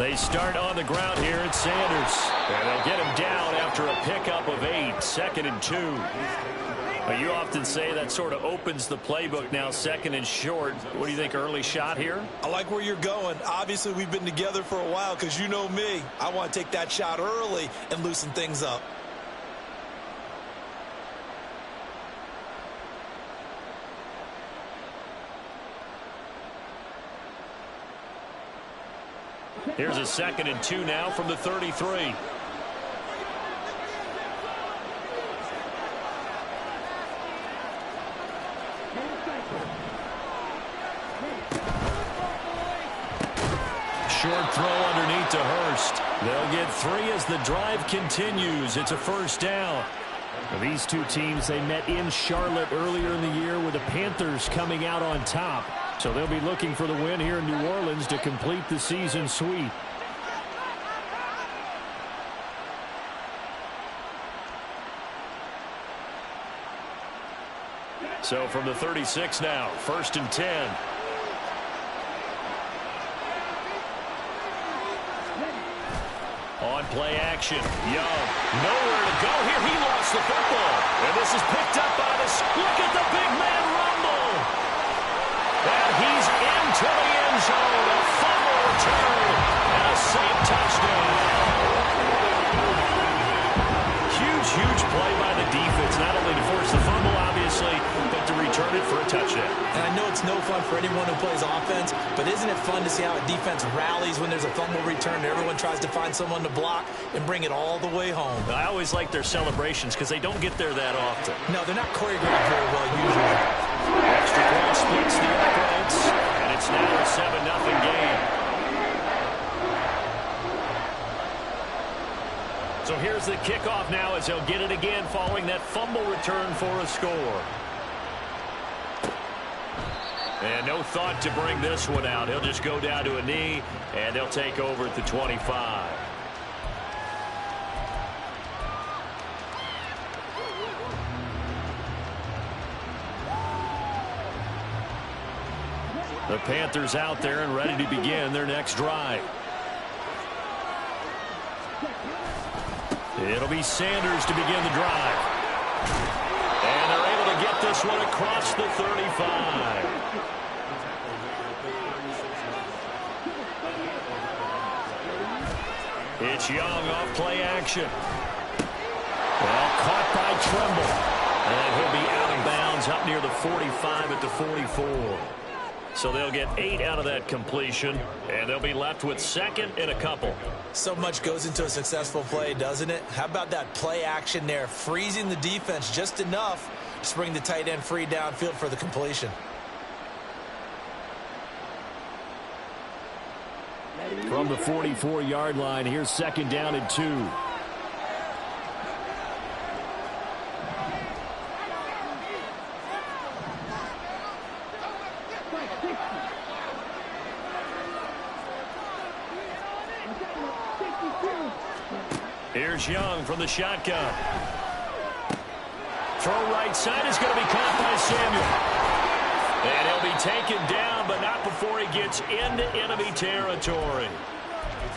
They start on the ground here at Sanders. And they'll get him down after a pickup of 8, 2nd and 2. But you often say that sort of opens the playbook now, 2nd and short. What do you think, early shot here? I like where you're going. Obviously, we've been together for a while because you know me. I want to take that shot early and loosen things up. Here's a 2nd and 2 now from the 33. Short throw underneath to Hurst. They'll get 3 as the drive continues. It's a 1st down. Now, these two teams, they met in Charlotte earlier in the year with the Panthers coming out on top. So they'll be looking for the win here in New Orleans to complete the season sweep. So from the 36 now, 1st and 10. On play action, Young, nowhere to go here. He lost the football. And this is picked up by the... Look at the big man rumble. And he's into the end zone. A fumble return and a safe touchdown. Huge play by the defense, not only to force the fumble, obviously, but to return it for a touchdown. And I know it's no fun for anyone who plays offense, but isn't it fun to see how a defense rallies when there's a fumble return and everyone tries to find someone to block and bring it all the way home? I always like their celebrations because they don't get there that often. No, they're not choreographed very well usually. Extra point splits the uprights, and it's now a 7-0 game. So here's the kickoff now as they'll get it again following that fumble return for a score. And no thought to bring this one out. He'll just go down to a knee, and they'll take over at the 25. The Panthers out there and ready to begin their next drive. It'll be Sanders to begin the drive. And they're able to get this one across the 35. It's Young off play action. Well, caught by Tremble. And he'll be out of bounds up near the 45 at the 44. So they'll get 8 out of that completion, and they'll be left with 2nd and a couple. So much goes into a successful play, doesn't it? How about that play action there, freezing the defense just enough to bring the tight end free downfield for the completion. From the 44-yard line, here's 2nd down and 2. Here's Young from the shotgun. Throw right side is going to be caught by Samuel. And he'll be taken down, but not before he gets into enemy territory.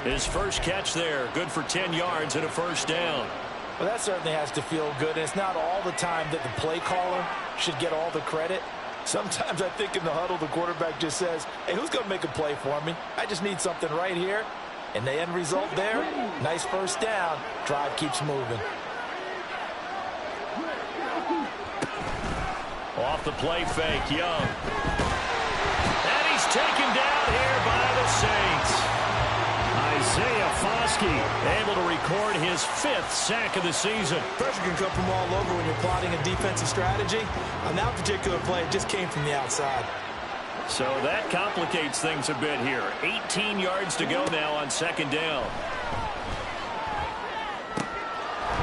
His first catch there, good for 10 yards and a 1st down. Well, that certainly has to feel good. And it's not all the time that the play caller should get all the credit. Sometimes I think in the huddle, the quarterback just says, hey, who's going to make a play for me? I just need something right here. And the end result there, nice 1st down. Drive keeps moving. Off the play fake, Young. And he's taken down here by the Saints. Isaiah Foskey able to record his 5th sack of the season. Pressure can come from all over when you're plotting a defensive strategy. On that particular play, it just came from the outside. So that complicates things a bit here. 18 yards to go now on 2nd down.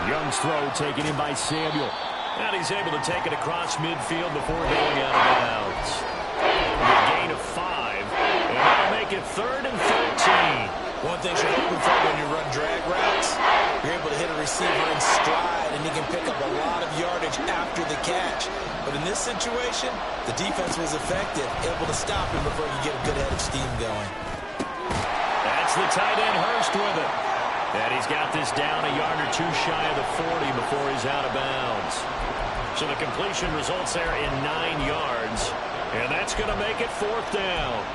Young's throw taken in by Samuel. And he's able to take it across midfield before going out of bounds. A gain of 5. And that'll make it 3rd and 13. One thing you're looking for when you run drag routes, you're able to hit a receiver in stride, and he can pick up a lot of yardage after the catch. But in this situation, the defense was effective, able to stop him before you get a good head of steam going. That's It's the tight end Hurst with it. And he's got this down a yard or two shy of the 40 before he's out of bounds. So the completion results there in 9 yards. And that's going to make it 4th down.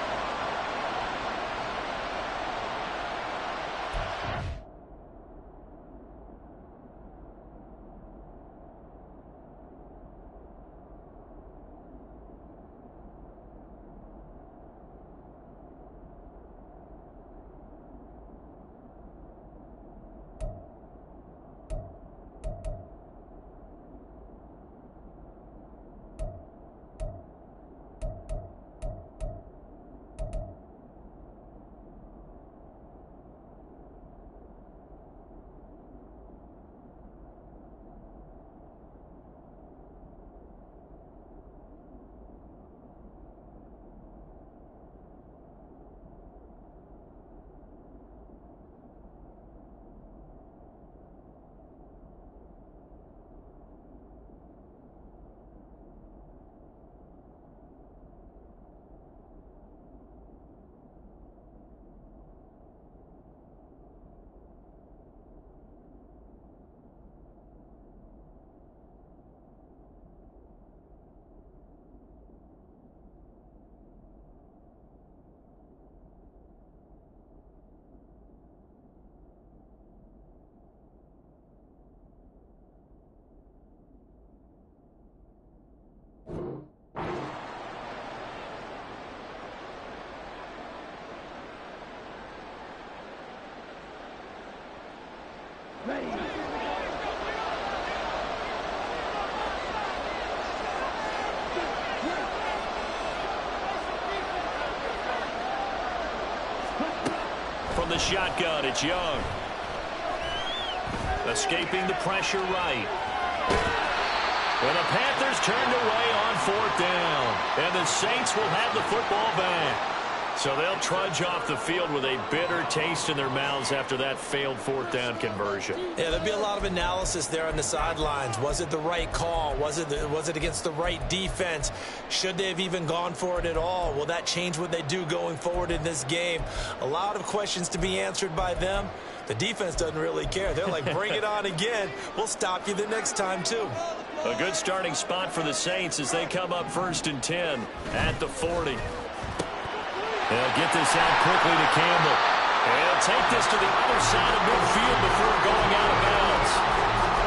From the shotgun, it's Young. Escaping the pressure right. Well, the Panthers turned away on 4th down. And the Saints will have the football back. So they'll trudge off the field with a bitter taste in their mouths after that failed 4th down conversion. Yeah, there'll be a lot of analysis there on the sidelines. Was it the right call? Was it against the right defense? Should they have even gone for it at all? Will that change what they do going forward in this game? A lot of questions to be answered by them. The defense doesn't really care. They're like, bring it on again. We'll stop you the next time, too. A good starting spot for the Saints as they come up 1st and 10 at the 40. They'll get this out quickly to Campbell. And he'll take this to the other side of midfield before going out of bounds.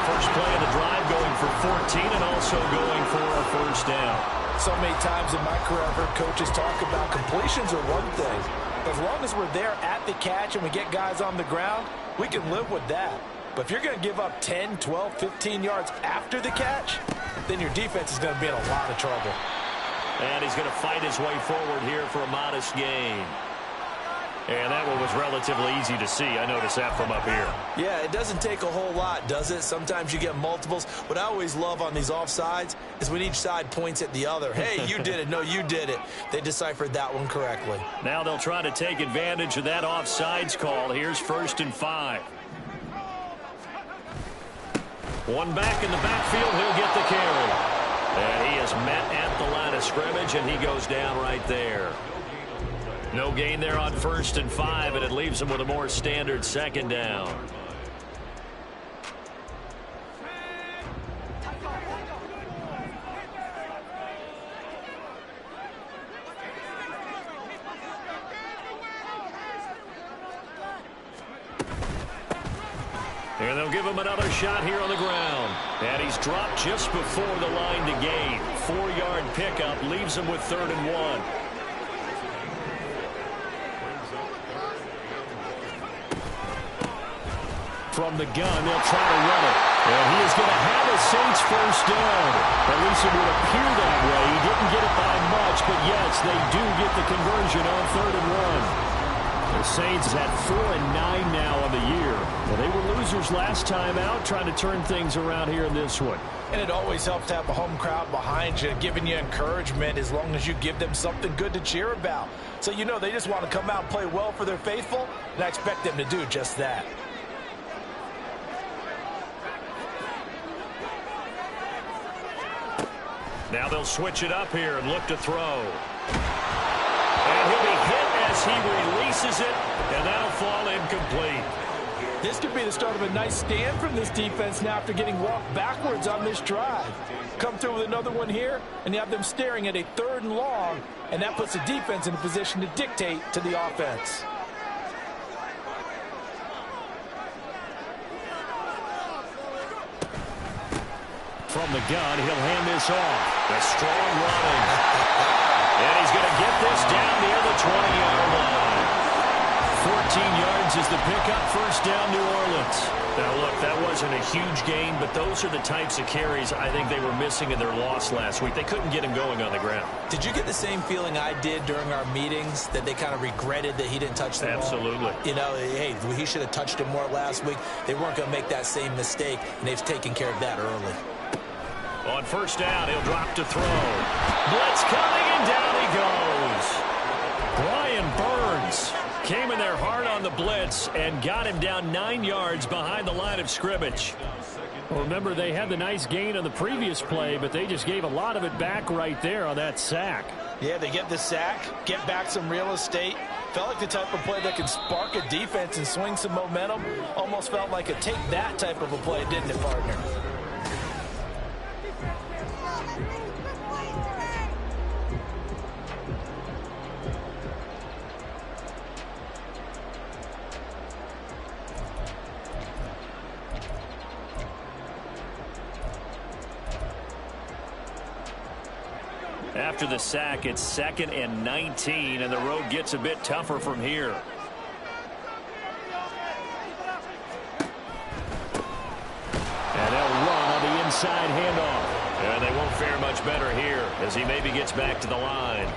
First play of the drive going for 14 and also going for a 1st down. So many times in my career, I've heard coaches talk about completions are one thing. But as long as we're there at the catch and we get guys on the ground, we can live with that. But if you're going to give up 10, 12, 15 yards after the catch, then your defense is going to be in a lot of trouble. And he's going to fight his way forward here for a modest gain. And that one was relatively easy to see. I noticed that from up here. Yeah, it doesn't take a whole lot, does it? Sometimes you get multiples. What I always love on these offsides is when each side points at the other. Hey, you did it. No, you did it. They deciphered that one correctly. Now they'll try to take advantage of that offsides call. Here's 1st and 5. One back in the backfield. He'll get the carry. And he is met at the line of scrimmage, and he goes down right there. No gain there on 1st and 5, and it leaves him with a more standard 2nd down. And they'll give him another shot here on the ground. And he's dropped just before the line to gain. 4-yard pickup leaves him with 3rd and 1. From the gun, they'll try to run it. And he is going to have a Saints 1st down. At least it would appear that way. He didn't get it by much, but yes, they do get the conversion on 3rd and 1. The Saints had 4-9 now on the year. Well, they were losers last time out, trying to turn things around here in this one. And it always helps to have a home crowd behind you, giving you encouragement as long as you give them something good to cheer about. So you know they just want to come out and play well for their faithful, and I expect them to do just that. Now they'll switch it up here and look to throw. And he'll be hit as this. He releases it, and that'll fall incomplete. This could be the start of a nice stand from this defense now after getting walked backwards on this drive. Come through with another one here, and you have them staring at a 3rd and long, and that puts the defense in a position to dictate to the offense. From the gun, he'll hand this off. A strong running. And he's going to get this down near the 20-yard line. 14 yards is the pickup. First down, New Orleans. Now, look, that wasn't a huge gain, but those are the types of carries I think they were missing in their loss last week. They couldn't get him going on the ground. Did you get the same feeling I did during our meetings, that they kind of regretted that he didn't touch the ball? Absolutely. You know, hey, he should have touched it more last week. They weren't going to make that same mistake, and they've taken care of that early. On first down, he'll drop to throw. Blitz coming, and down he goes. Brian Burns came in there hard on the blitz and got him down 9 yards behind the line of scrimmage. Well, remember, they had the nice gain on the previous play, but they just gave a lot of it back right there on that sack. Yeah, they get the sack, get back some real estate. Felt like the type of play that could spark a defense and swing some momentum. Almost felt like a take-that type of a play, didn't it, partner? After the sack, it's 2nd and 19, and the road gets a bit tougher from here. And they'll run on the inside handoff. And they won't fare much better here as he maybe gets back to the line.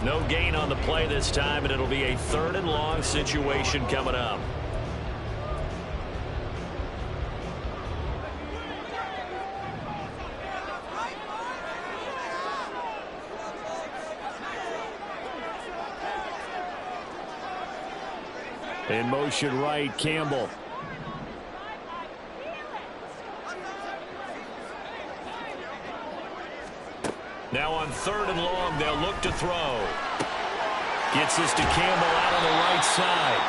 No gain on the play this time, and it'll be a 3rd and long situation coming up. In motion right, Campbell. Now on 3rd and long, they'll look to throw. Gets this to Campbell out on the right side.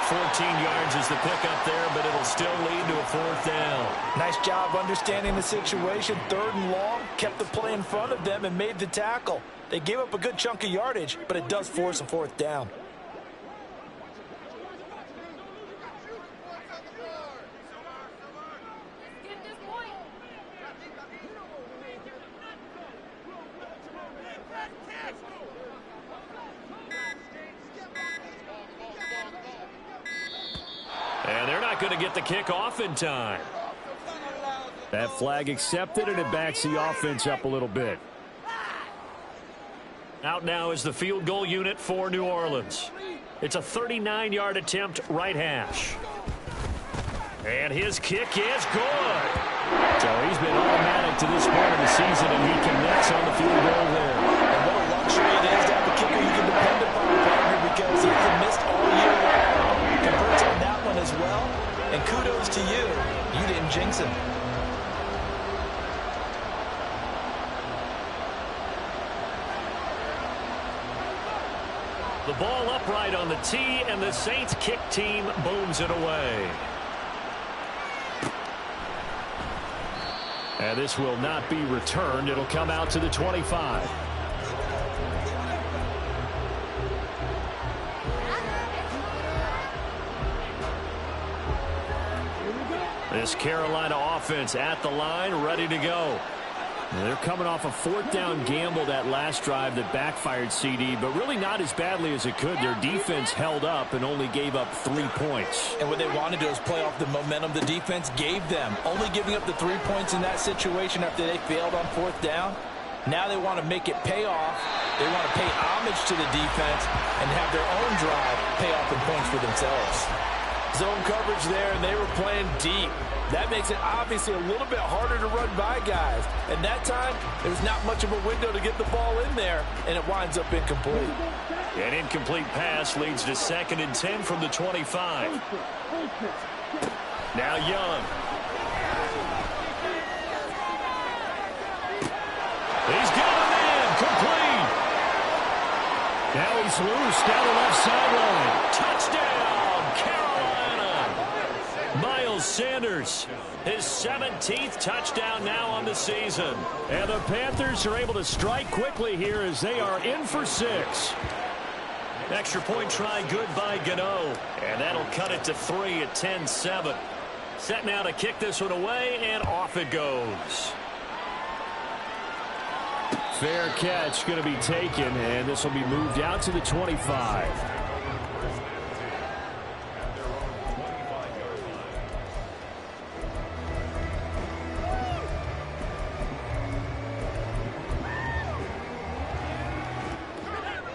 14 yards is the pickup there, but it'll still lead to a 4th down. Nice job understanding the situation. 3rd and long, kept the play in front of them and made the tackle. They gave up a good chunk of yardage, but it does force a 4th down. And they're not going to get the kick off in time. That flag accepted, and it backs the offense up a little bit. Out now is the field goal unit for New Orleans. It's a 39-yard attempt, right hash. And his kick is good. So he's been automatic to this part of the season, and he connects on the field goal there. And what a luxury it is to have a kicker you can depend upon, partner, because he hasn't missed all year long. Converts on that one as well. And kudos to you. You didn't jinx him. The ball upright on the tee, and the Saints kick team booms it away. And this will not be returned. It'll come out to the 25. This Carolina offense at the line, ready to go. They're coming off a 4th down gamble that last drive that backfired, CD, but really not as badly as it could. Their defense held up and only gave up 3 points. And what they wanted to do is play off the momentum the defense gave them. Only giving up the 3 points in that situation after they failed on 4th down. Now they want to make it pay off. They want to pay homage to the defense and have their own drive pay off in points for themselves. Zone coverage there, and they were playing deep. That makes it obviously a little bit harder to run by guys. And that time, there's not much of a window to get the ball in there, and it winds up incomplete. An incomplete pass leads to 2nd and 10 from the 25. Now Young. He's got him in, complete. Now he's gets loose down the left sideline. Touchdown, Carolina. Miles Sanders, his 17th touchdown now on the season. And the Panthers are able to strike quickly here as they are in for 6. Extra point try good by Gano. And that'll cut it to 3 at 10-7. Set now to kick this one away, and off it goes. Fair catch going to be taken, and this will be moved out to the 25.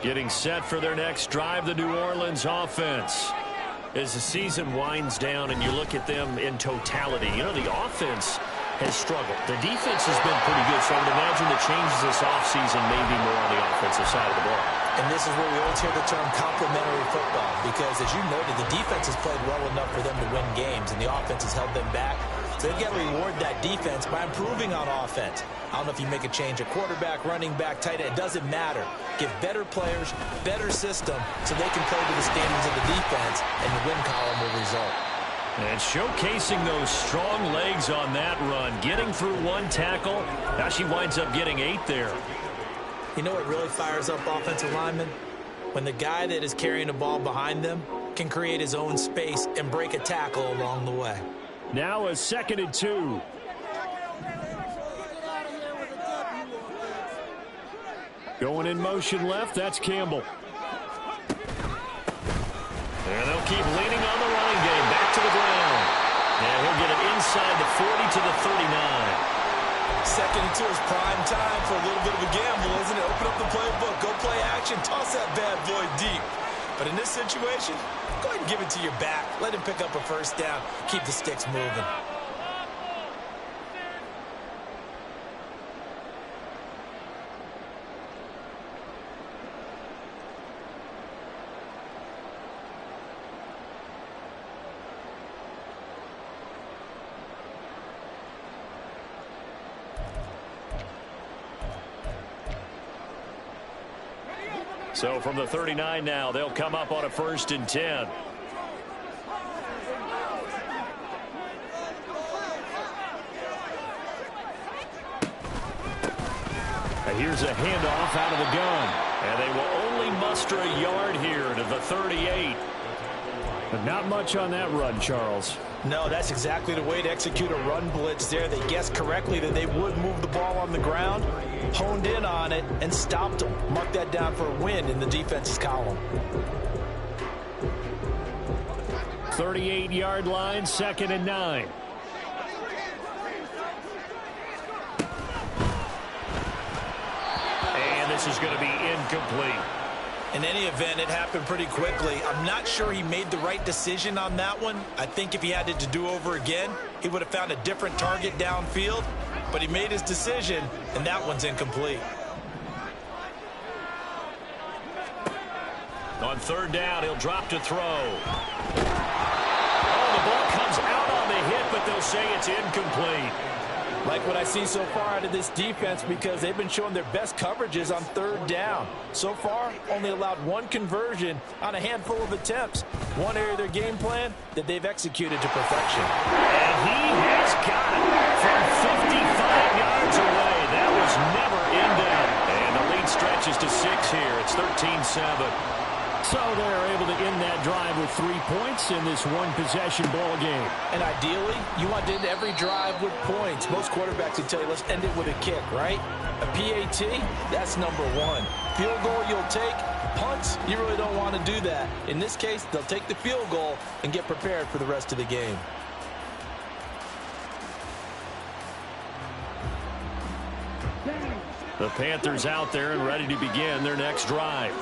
Getting set for their next drive, the New Orleans offense. As the season winds down and you look at them in totality, you know, the offense has struggled. The defense has been pretty good, so I would imagine the changes this offseason may be more on the offensive side of the ball. And this is where we always hear the term complementary football, because as you noted, the defense has played well enough for them to win games, and the offense has held them back. So they've got to reward that defense by improving on offense. I don't know if you make a change at quarterback, running back, tight end. It doesn't matter. Give better players, better system, so they can play to the standards of the defense, and the win column will result. And showcasing those strong legs on that run, getting through one tackle. Now she winds up getting 8 there. You know what really fires up offensive linemen? When the guy that is carrying the ball behind them can create his own space and break a tackle along the way. Now a 2nd and 2. Going in motion left, that's Campbell. And they'll keep leaning on the running game. Back to the ground. And he'll get it inside the 40 to the 39. 2nd and 2 is prime time for a little bit of a gamble, isn't it? Open up the playbook. Go play action. Toss that bad boy deep. But in this situation, go ahead and give it to your back. Let him pick up a first down. Keep the sticks moving. So from the 39 now, they'll come up on a 1st and 10. And here's a handoff out of the gun. And they will only muster a yard here to the 38. But not much on that run, Charles. No, that's exactly the way to execute a run blitz there. They guessed correctly that they would move the ball on the ground, honed in on it, and stopped them. Mark that down for a win in the defense's column. 38-yard line, 2nd and 9. And this is going to be incomplete. In any event, it happened pretty quickly. I'm not sure he made the right decision on that one. I think if he had it to do over again, he would have found a different target downfield. But he made his decision, and that one's incomplete. On 3rd down, he'll drop to throw. Oh, the ball comes out on the hit, but they'll say it's incomplete. Like what I see so far out of this defense, because they've been showing their best coverages on 3rd down. So far, only allowed 1 conversion on a handful of attempts. One area of their game plan that they've executed to perfection. And he has got it from 55 yards away. That was never in doubt. And the lead stretches to 6 here. It's 13-7. So they're able to end that drive with 3 points in this one-possession ball game. And ideally, you want to end every drive with points. Most quarterbacks would tell you, let's end it with a kick, right? A PAT, that's number 1. Field goal you'll take. Punts, you really don't want to do that. In this case, they'll take the field goal and get prepared for the rest of the game. The Panthers out there and ready to begin their next drive.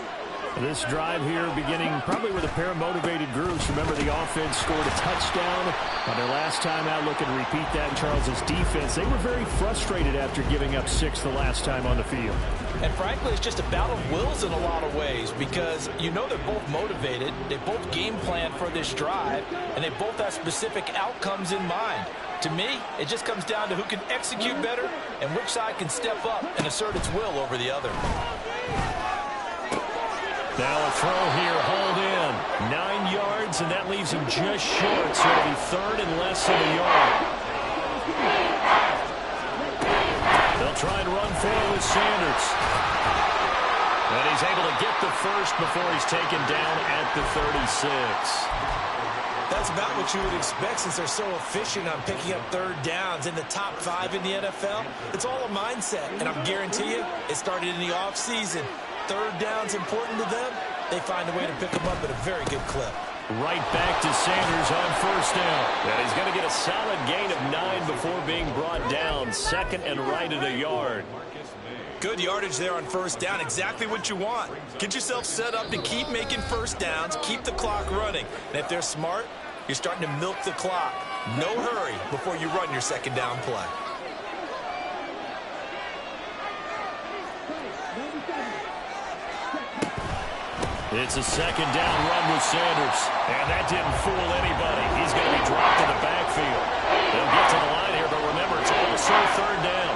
This drive here beginning probably with a pair of motivated groups. Remember, the offense scored a touchdown on their last time out. Looking to repeat that in Charles's defense. They were very frustrated after giving up 6 the last time on the field. And frankly, it's just a battle of wills in a lot of ways, because you know they're both motivated. They both game plan for this drive, and they both have specific outcomes in mind. To me, it just comes down to who can execute better and which side can step up and assert its will over the other. Now a throw here, hauled in. 9 yards, and that leaves him just short, so it'll be third and less than a yard. They'll try and run forward with Sanders. And he's able to get the first before he's taken down at the 36. That's about what you would expect since they're so efficient on picking up third downs in the top 5 in the NFL. It's all a mindset, and I guarantee you it started in the offseason. Third down's important to them. They find a way to pick them up at a very good clip. Right back to Sanders on first down. And he's going to get a solid gain of 9 before being brought down. Second and right at a yard. Good yardage there on first down. Exactly what you want. Get yourself set up to keep making first downs, keep the clock running. And if they're smart, you're starting to milk the clock. No hurry before you run your second down play. It's a second down run with Sanders. And that didn't fool anybody. He's going to be dropped in the backfield. They'll get to the line here, but remember, it's also third down.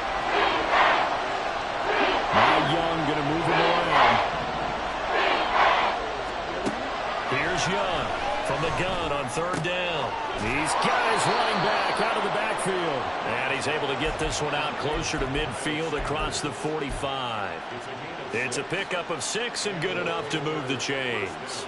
Now Young going to move him around. Here's Young from the gun on third down. He's got his running back out of the backfield. And he's able to get this one out closer to midfield across the 45. It's a pickup of 6 and good enough to move the chains.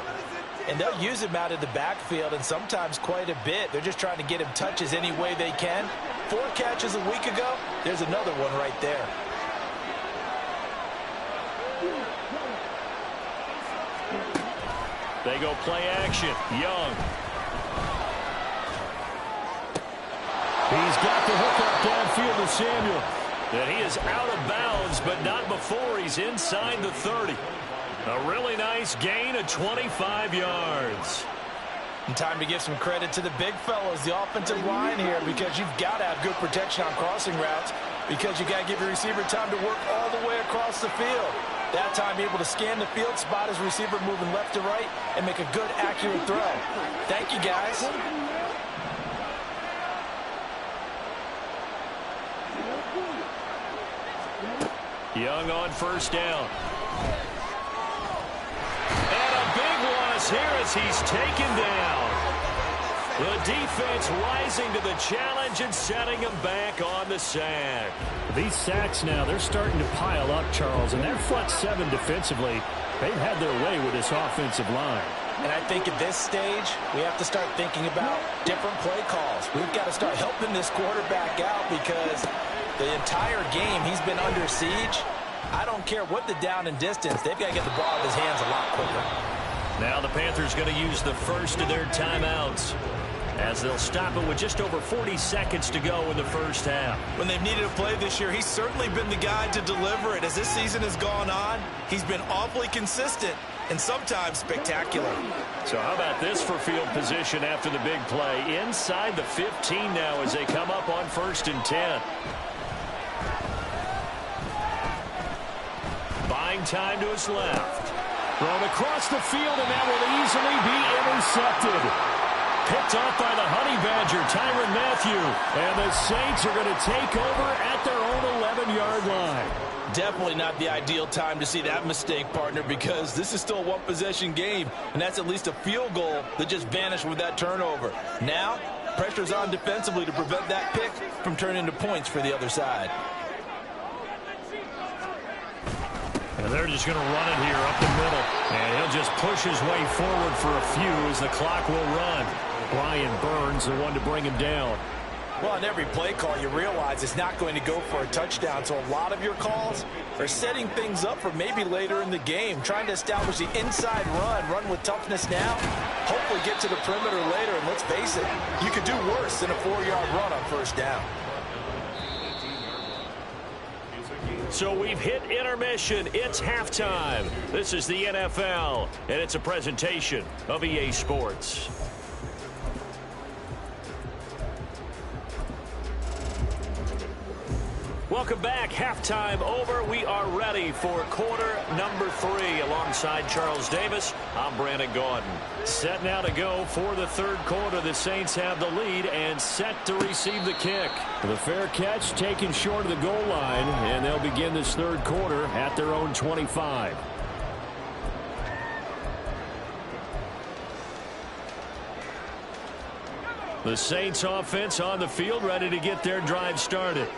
And they'll use him out of the backfield and sometimes quite a bit. They're just trying to get him touches any way they can. 4 catches a week ago. There's another one right there. They go play action. Young. He's got the hook up downfield to Samuel. And he is out of bounds, but not before he's inside the 30. A really nice gain of 25 yards. And time to give some credit to the big fellows, the offensive line here, because you've got to have good protection on crossing routes, because you got to give your receiver time to work all the way across the field. That time able to scan the field, spot his receiver moving left to right, and make a good, accurate throw. Thank you, guys. Young on first down. And a big loss here as he's taken down. The defense rising to the challenge and setting him back on the sack. These sacks now, they're starting to pile up, Charles, and that front 7 defensively, they've had their way with this offensive line. And I think at this stage, we have to start thinking about different play calls. We've got to start helping this quarterback out because the entire game he's been under siege. I don't care what the down and distance. They've got to get the ball out of his hands a lot quicker. Now the Panthers going to use the first of their timeouts as they'll stop it with just over 40 seconds to go in the first half. When they've needed a play this year, he's certainly been the guy to deliver it. As this season has gone on, he's been awfully consistent and sometimes spectacular. So how about this for field position after the big play? Inside the 15 now as they come up on 1st and 10. Buying time to his left. Thrown across the field, and that will easily be intercepted. Picked off by the Honey Badger, Tyrann Mathieu. And the Saints are going to take over at their own 11-yard line. Definitely not the ideal time to see that mistake, partner, because this is still a one-possession game, and that's at least a field goal that just vanished with that turnover. Now, pressure's on defensively to prevent that pick from turning into points for the other side. And they're just going to run it here up the middle. And he'll just push his way forward for a few as the clock will run. Brian Burns, the one to bring him down. Well, on every play call, you realize it's not going to go for a touchdown. So a lot of your calls are setting things up for maybe later in the game, trying to establish the inside run with toughness now, hopefully get to the perimeter later. And let's face it, you could do worse than a 4-yard run on first down. So we've hit intermission. It's halftime. This is the NFL, and it's a presentation of EA Sports. Welcome back. Halftime over. We are ready for quarter number 3. Alongside Charles Davis, I'm Brandon Gaudin. Set now to go for the third quarter. The Saints have the lead and set to receive the kick. The fair catch taken short of the goal line, and they'll begin this third quarter at their own 25. The Saints offense on the field, ready to get their drive started.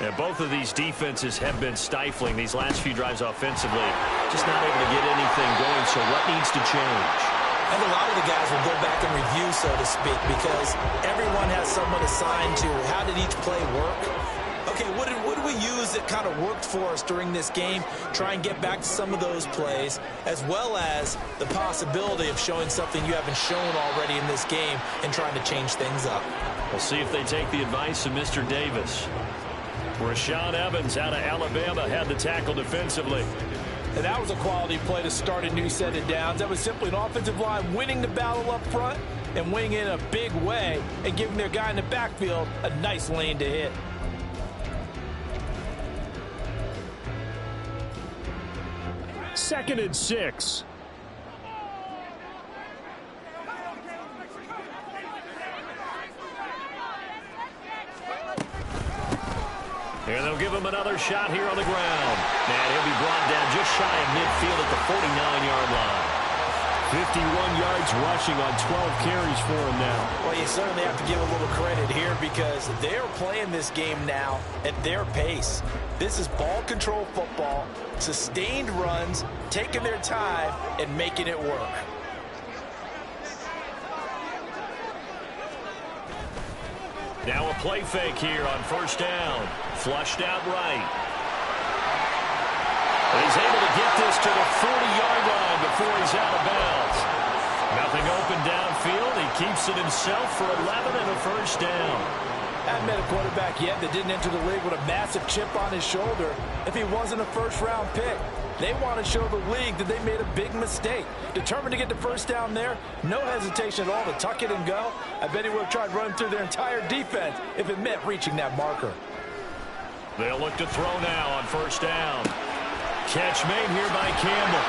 And both of these defenses have been stifling these last few drives offensively. Just not able to get anything going, so what needs to change? I think a lot of the guys will go back and review, so to speak, because everyone has someone assigned to how did each play work. Okay, what did we use that kind of worked for us during this game? Try and get back to some of those plays, as well as the possibility of showing something you haven't shown already in this game and trying to change things up. We'll see if they take the advice of Mr. Davis. Rashaan Evans out of Alabama had the tackle defensively. And that was a quality play to start a new set of downs. That was simply an offensive line winning the battle up front and winning in a big way and giving their guy in the backfield a nice lane to hit. Second and 6. And they'll give him another shot here on the ground. And he'll be brought down just shy of midfield at the 49-yard line. 51 yards rushing on 12 carries for him now. Well, you certainly have to give a little credit here because they're playing this game now at their pace. This is ball control football, sustained runs, taking their time, and making it work. Now a play fake here on first down. Flushed out right. And he's able to get this to the 40-yard line before he's out of bounds. Nothing open downfield. He keeps it himself for 11 and a first down. Haven't met a quarterback yet that didn't enter the league with a massive chip on his shoulder if he wasn't a first-round pick. They want to show the league that they made a big mistake. Determined to get the first down there, no hesitation at all to tuck it and go. I bet he would have tried running through their entire defense if it meant reaching that marker. They'll look to throw now on first down. Catch made here by Campbell.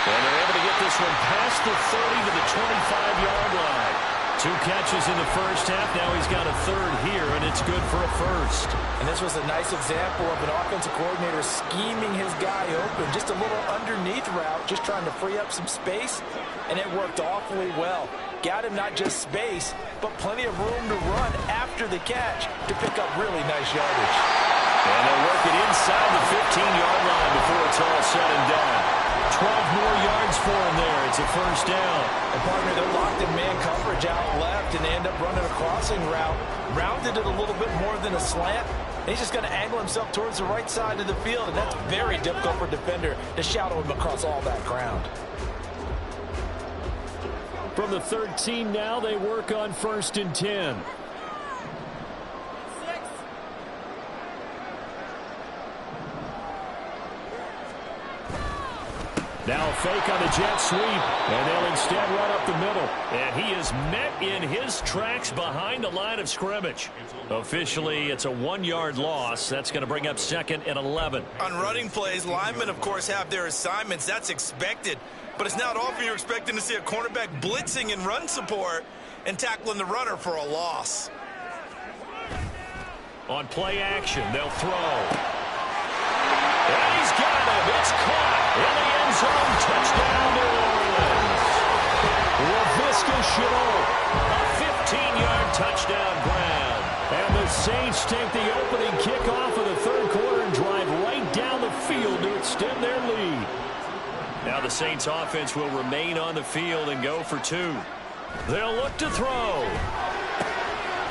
And they're able to get this one past the 30 to the 25-yard line. 2 catches in the first half. Now he's got a third here, and it's good for a first. And this was a nice example of an offensive coordinator scheming his guy open. Just a little underneath route, just trying to free up some space, and it worked awfully well. Got him not just space, but plenty of room to run after the catch to pick up really nice yardage. And they'll work it inside the 15-yard line before it's all said and done. 12 more yards for him there. It's a first down. And partner, they're locked in man coverage out left, and they end up running a crossing route. Rounded it a little bit more than a slant. And he's just going to angle himself towards the right side of the field, and that's very difficult for a defender to shadow him across all that ground. From the 13 now, they work on first and 10. Now a fake on the jet sweep, and they'll instead run up the middle. And he is met in his tracks behind the line of scrimmage. Officially, it's a 1-yard loss. That's going to bring up second and 11. On running plays, linemen, of course, have their assignments. That's expected. But it's not often you're expecting to see a cornerback blitzing in run support and tackling the runner for a loss. On play action, they'll throw. And he's got him. It's caught in the end zone. Touchdown, New Orleans. Laviska Shenault, a 15-yard touchdown grab. And the Saints take the opening kickoff of the third quarter and drive right down the field to extend their lead. Now the Saints offense will remain on the field and go for 2. They'll look to throw.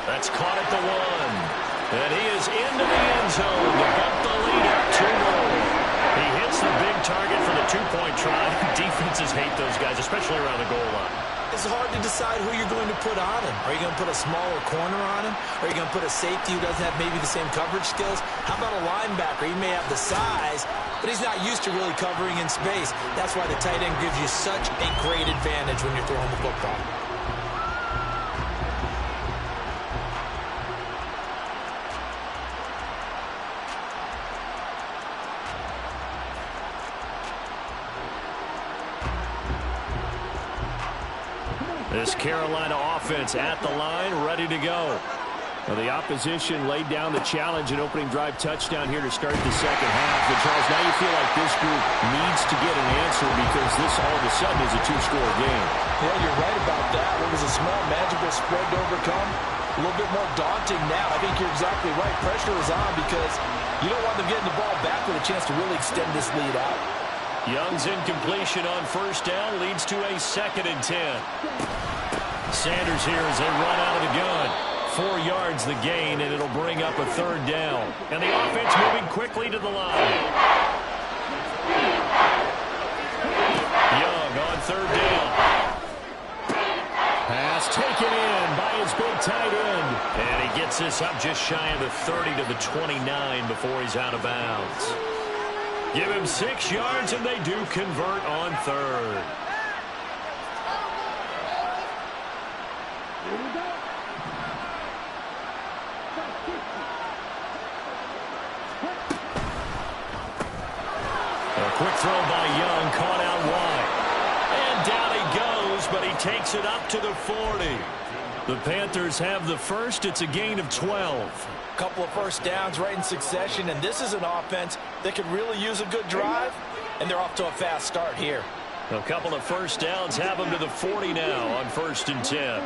That's caught at the 1. And he is into the end zone to bump the lead up 2-0. He hits the big target for the 2-point try. Defenses hate those guys, especially around the goal line. It's hard to decide who you're going to put on him. Are you going to put a smaller corner on him? Are you going to put a safety who doesn't have maybe the same coverage skills? How about a linebacker? He may have the size, but he's not used to really covering in space. That's why the tight end gives you such a great advantage when you're throwing the football. This Carolina offense at the line, ready to go. Well, the opposition laid down the challenge and opening drive touchdown here to start the second half. And Charles, now you feel like this group needs to get an answer because this all of a sudden is a two-score game. Yeah, you're right about that. It was a small, manageable spread to overcome. A little bit more daunting now. I think you're exactly right. Pressure is on because you don't want them getting the ball back with a chance to really extend this lead out. Young's incompletion on first down leads to a 2nd and 10. Sanders here as they run out of the gun. 4 yards the gain, and it'll bring up a 3rd down. And the offense moving quickly to the line. Young on 3rd down. Pass taken in by his big tight end. And he gets this up just shy of the 30 to the 29 before he's out of bounds. Give him 6 yards, and they do convert on 3rd. Quick throw by Young, caught out wide. And down he goes, but he takes it up to the 40. The Panthers have the first. It's a gain of 12. Couple of first downs right in succession, and this is an offense that could really use a good drive, and they're off to a fast start here. A couple of first downs have them to the 40 now on 1st and 10.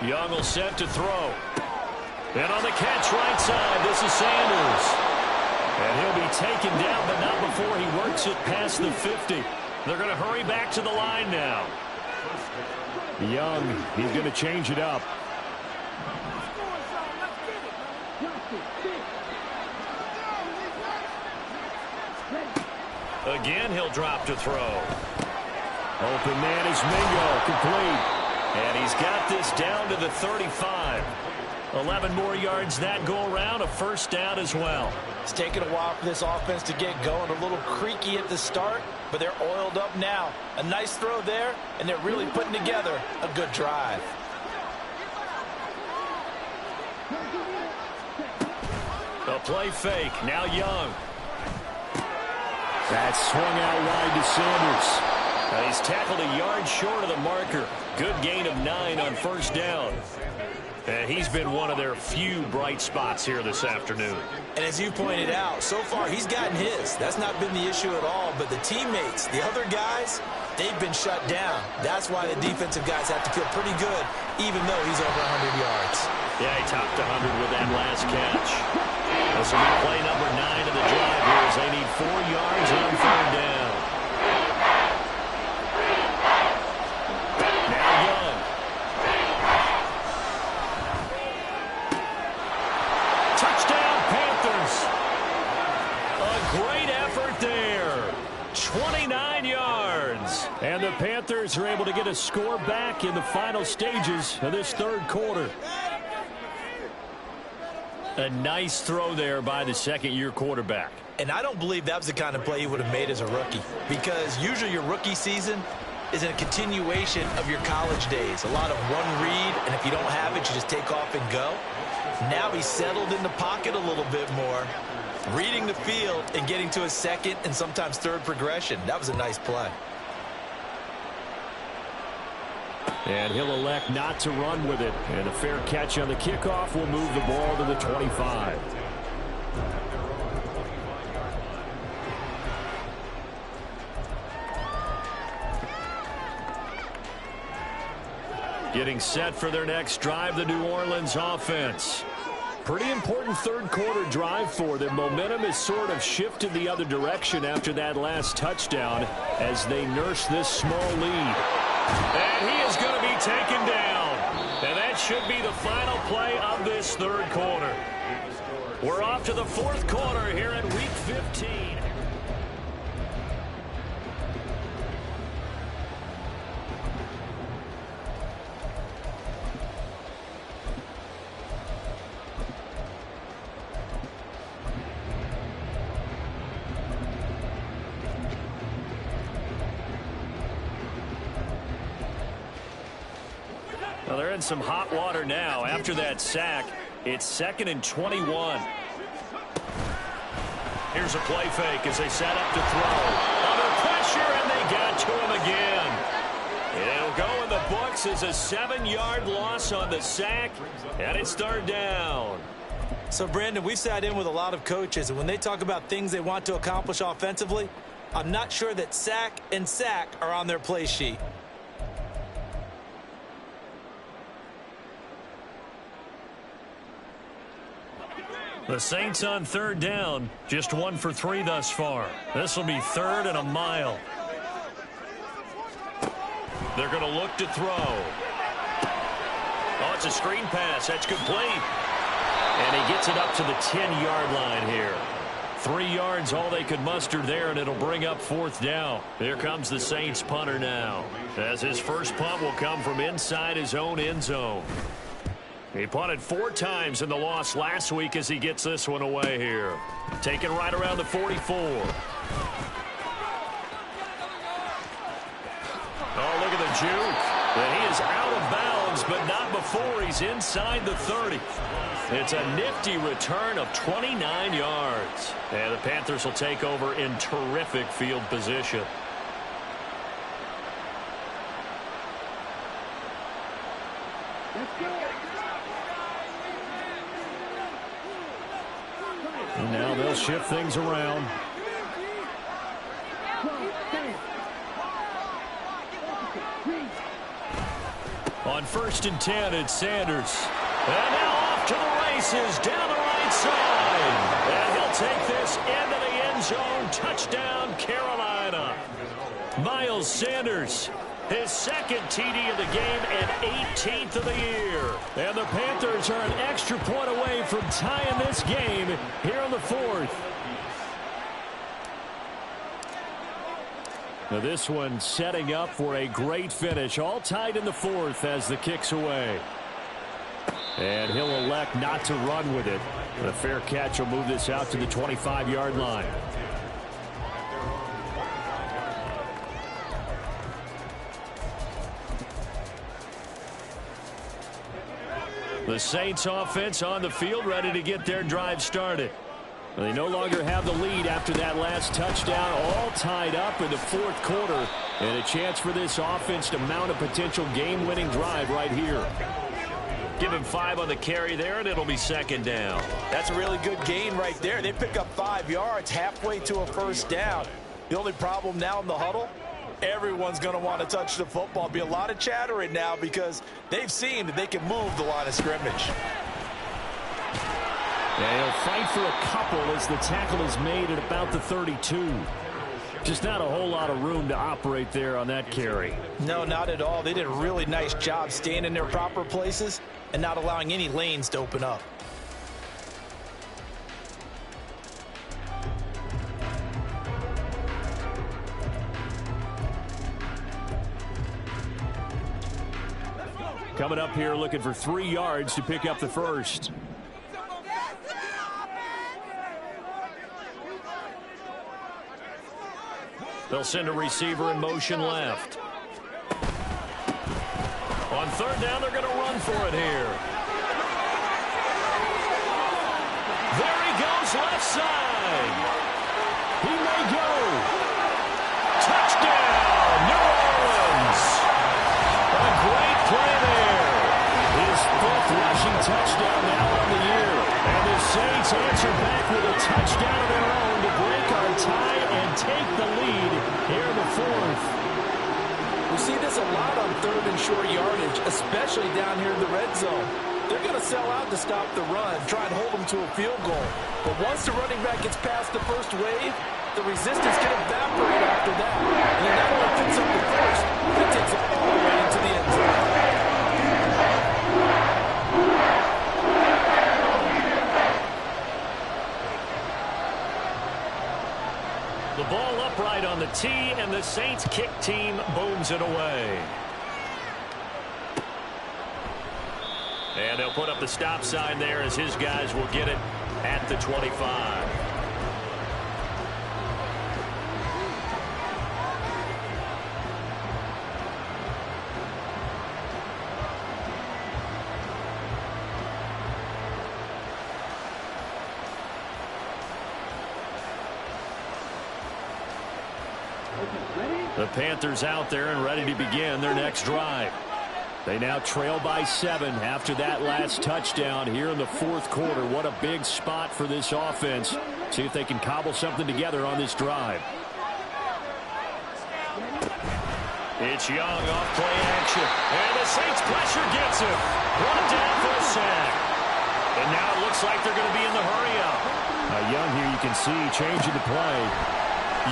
Young will set to throw. And on the catch right side, this is Sanders. And he'll be taken down, but not before he works it past the 50. They're going to hurry back to the line now. Young, he's going to change it up. Again, he'll drop to throw. Open man is Mingo, complete. And he's got this down to the 35. 11 more yards that go around, a first down as well. It's taken a while for this offense to get going. A little creaky at the start, but they're oiled up now. A nice throw there, and they're really putting together a good drive. A play fake, now Young. That swung out wide to Sanders. He's tackled a yard short of the marker. Good gain of 9 on first down. And he's been one of their few bright spots here this afternoon. And as you pointed out, so far he's gotten his. That's not been the issue at all. But the teammates, the other guys, they've been shut down. That's why the defensive guys have to feel pretty good, even though he's over 100 yards. Yeah, he topped 100 with that last catch. This will be play number 9 of the drive here as they need 4 yards on 3rd down. Now Young. Touchdown Panthers. A great effort there. 29 yards. And the Panthers are able to get a score back in the final stages of this 3rd quarter. A nice throw there by the second-year quarterback. And I don't believe that was the kind of play he would have made as a rookie, because usually your rookie season is a continuation of your college days. A lot of one read, and if you don't have it, you just take off and go. Now he's settled in the pocket a little bit more, reading the field and getting to a 2nd and sometimes 3rd progression. That was a nice play. And he'll elect not to run with it. And a fair catch on the kickoff will move the ball to the 25. Getting set for their next drive, the New Orleans offense. Pretty important 3rd quarter drive for them. Momentum has sort of shifted the other direction after that last touchdown as they nurse this small lead. And he is going to be taken down. And that should be the final play of this 3rd quarter. We're off to the 4th quarter here in Week 15. Well, they're in some hot water now. After that sack, it's 2nd and 21. Here's a play fake as they set up to throw. Under pressure, and they got to him again. It'll go in the books forces a 7-yard loss on the sack, and it's third down. So, Brandon, we sat in with a lot of coaches, and when they talk about things they want to accomplish offensively, I'm not sure that sack and sack are on their play sheet. The Saints on third down, just 1 for 3 thus far. This will be 3rd and a mile. They're going to look to throw. Oh, it's a screen pass. That's complete. And he gets it up to the 10-yard line here. 3 yards, all they could muster there, and it'll bring up 4th down. Here comes the Saints punter now, as his first punt will come from inside his own end zone. He punted 4 times in the loss last week as he gets this one away here. Taken right around the 44. Oh, look at the juke. And he is out of bounds, but not before he's inside the 30. It's a nifty return of 29 yards. And the Panthers will take over in terrific field position. And now they'll shift things around. On 1st and 10, it's Sanders. And now off to the races down the right side. And he'll take this into the end zone. Touchdown, Carolina. Miles Sanders, his 2nd TD of the game and 18th of the year. And the Panthers are an extra point away from tying this game here in the 4th. Now this one setting up for a great finish. All tied in the 4th as the kick's away. And he'll elect not to run with it. A fair catch will move this out to the 25-yard line. The Saints offense on the field, ready to get their drive started. They no longer have the lead after that last touchdown, all tied up in the 4th quarter. And a chance for this offense to mount a potential game-winning drive right here. Give him 5 on the carry there, and it'll be 2nd down. That's a really good gain right there. They pick up 5 yards halfway to a 1st down. The only problem now in the huddle, everyone's going to want to touch the football. There'll be a lot of chattering now because they've seen that they can move the line of scrimmage. And he'll fight for a couple as the tackle is made at about the 32. Just not a whole lot of room to operate there on that carry. No, not at all. They did a really nice job staying in their proper places and not allowing any lanes to open up. Coming up here looking for 3 yards to pick up the 1st. They'll send a receiver in motion left. On 3rd down, they're going to run for it here. There he goes, left side. He may go. Touchdown, New Orleans. A great play there. His 5th rushing touchdown now on the year. And the Saints answer back with a touchdown of their own to break our tie and take the lead here in the 4th. We see this a lot on 3rd and short yardage, especially down here in the red zone. They're going to sell out to stop the run, try and hold them to a field goal. But once the running back gets past the first wave, the resistance can evaporate after that. And he not only picks up the first, he takes it all the way into the end zone. The ball upright on the tee, and the Saints kick team booms it away. And they'll put up the stop sign there as his guys will get it at the 25. The Panthers out there and ready to begin their next drive. They now trail by 7 after that last touchdown here in the fourth quarter. What a big spot for this offense. See if they can cobble something together on this drive. It's Young off play action. And the Saints pressure gets him. Brought down for a sack. And now it looks like they're going to be in the hurry-up. Young here, you can see, changing the play.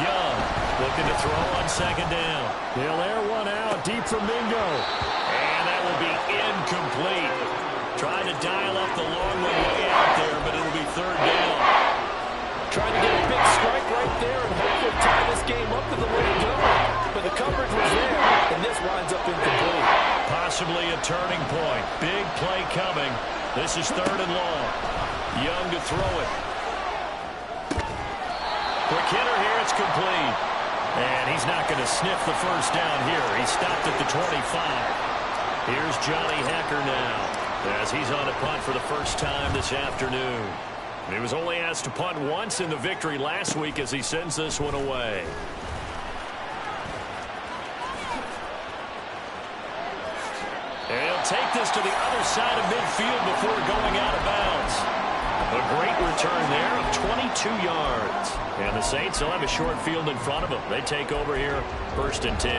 Young looking to throw on second down. They'll air one out deep for Mingo. And that will be incomplete. Trying to dial up the long way out there, but it'll be third down. Trying to get a big strike right there and hopefully tie this game up to the way it goes. But the coverage was there, and this winds up incomplete. Possibly a turning point. Big play coming. This is third and long. Young to throw it. Quick hitter here. It's complete. And he's not going to sniff the first down here. He stopped at the 25. Here's Johnny Hecker now as he's on a punt for the first time this afternoon. He was only asked to punt once in the victory last week as he sends this one away. And he'll take this to the other side of midfield before going out of bounds. A great return there of 22 yards. And the Saints will have a short field in front of them. They take over here, 1st and 10.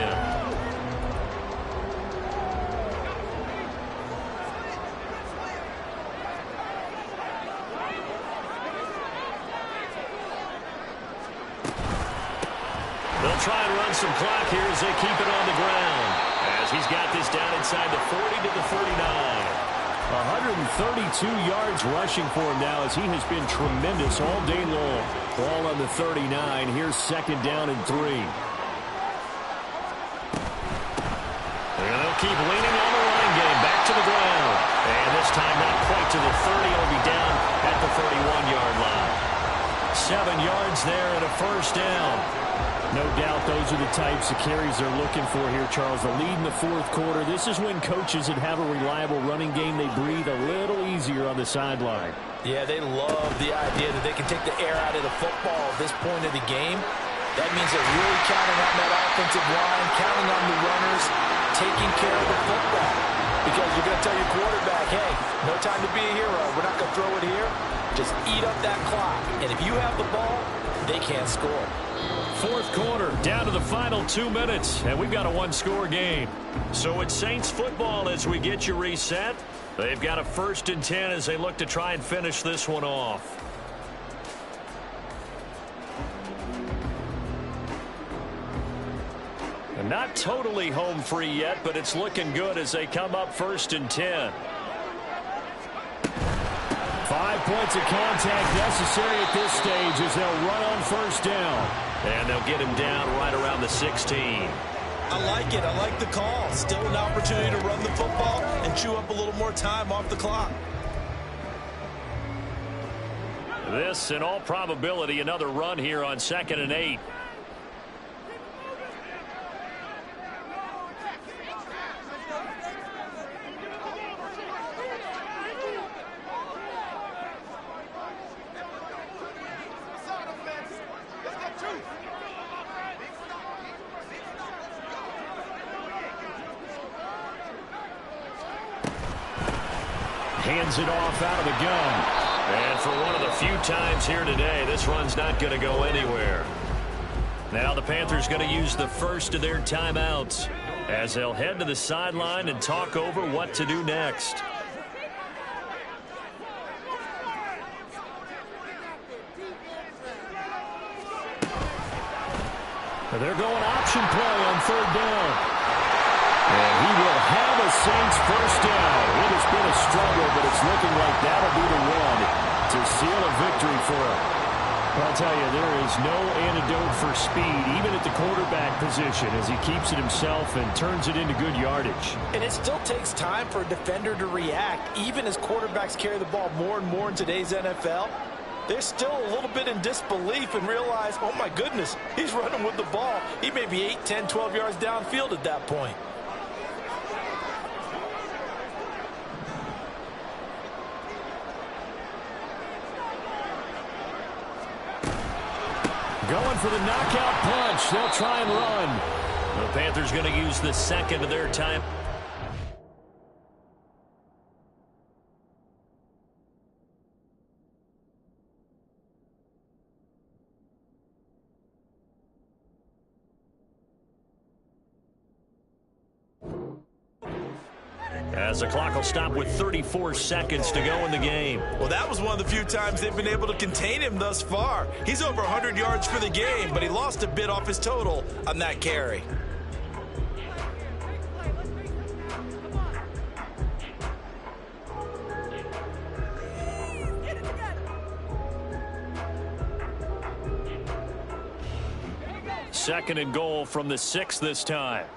They'll try and run some clock here as they keep it on the ground. As he's got this down inside the 40 to the 39. 132 yards rushing for him now as he has been tremendous all day long. Ball on the 39. Here's second down and 3. And they'll keep leaning on the running game. Back to the ground. And this time not quite to the 30. It'll be down at the 31-yard line. 7 yards there and a first down. No doubt those are the types of carries they're looking for here, Charles. The lead in the fourth quarter. This is when coaches that have a reliable running game, they breathe a little easier on the sideline. Yeah, they love the idea that they can take the air out of the football at this point of the game. That means they're really counting on that offensive line, counting on the runners, taking care of the football. Because you're going to tell your quarterback, hey, no time to be a hero. We're not going to throw it here. Just eat up that clock. And if you have the ball, they can't score. Fourth quarter, down to the final 2 minutes, and we've got a one-score game. So it's Saints football as we get you reset. They've got a 1st and 10 as they look to try and finish this one off. And not totally home free yet, but it's looking good as they come up 1st and 10. 5 points of contact necessary at this stage as they'll run on 1st down. And they'll get him down right around the 16. I like it. I like the call. Still an opportunity to run the football and chew up a little more time off the clock. This, in all probability, another run here on 2nd and 8. Hands it off out of the gun. And for one of the few times here today, this run's not going to go anywhere. Now the Panthers going to use the first of their timeouts as they'll head to the sideline and talk over what to do next. They're going option play on 3rd down. And he will have a Saints first down. It has been a struggle, but it's looking like that'll be the one to seal a victory for him. I'll tell you, there is no antidote for speed, even at the quarterback position, as he keeps it himself and turns it into good yardage. And it still takes time for a defender to react, even as quarterbacks carry the ball more and more in today's NFL. They're still a little bit in disbelief and realize, oh my goodness, he's running with the ball. He may be 8, 10, 12 yards downfield at that point. Going for the knockout punch. They'll try and run. The Panthers going to use the second of their time. as the clock will stop with 34 seconds to go in the game. Well, that was one of the few times they've been able to contain him thus far. He's over 100 yards for the game, but he lost a bit off his total on that carry. Second and goal from the 6 this time.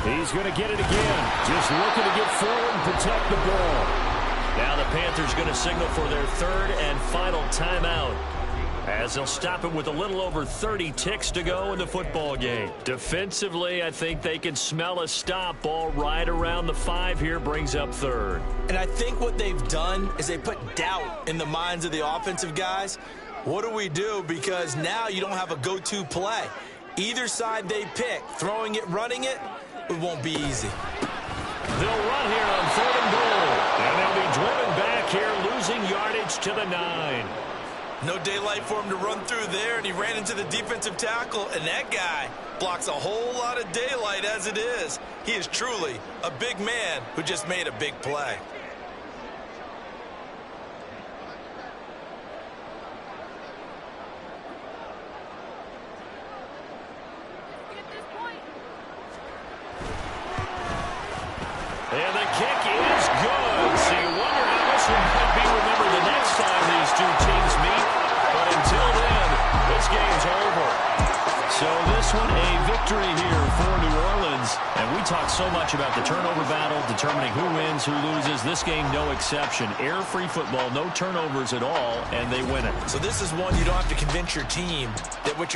He's going to get it again. Just looking to get forward and protect the ball. Now the Panthers going to signal for their third and final timeout, as they'll stop it with a little over 30 ticks to go in the football game. Defensively, I think they can smell a stop. Ball right around the 5 here, brings up third. And I think what they've done is they put doubt in the minds of the offensive guys. What do we do? Because now you don't have a go-to play. Either side they pick, throwing it, running it, it won't be easy. They'll run here on third and goal. And they'll be driven back here, losing yardage to the 9. No daylight for him to run through there, and he ran into the defensive tackle, and that guy blocks a whole lot of daylight as it is. He is truly a big man who just made a big play. And the kick is good. So you wonder how this one might be remembered the next time these two teams meet. But until then, this game's over. So this one a victory here for New Orleans. And we talk so much about the turnover battle, determining who wins, who loses. This game, no exception. Air-free football, no turnovers at all, and they win it. So this is one you don't have to convince your team that what you're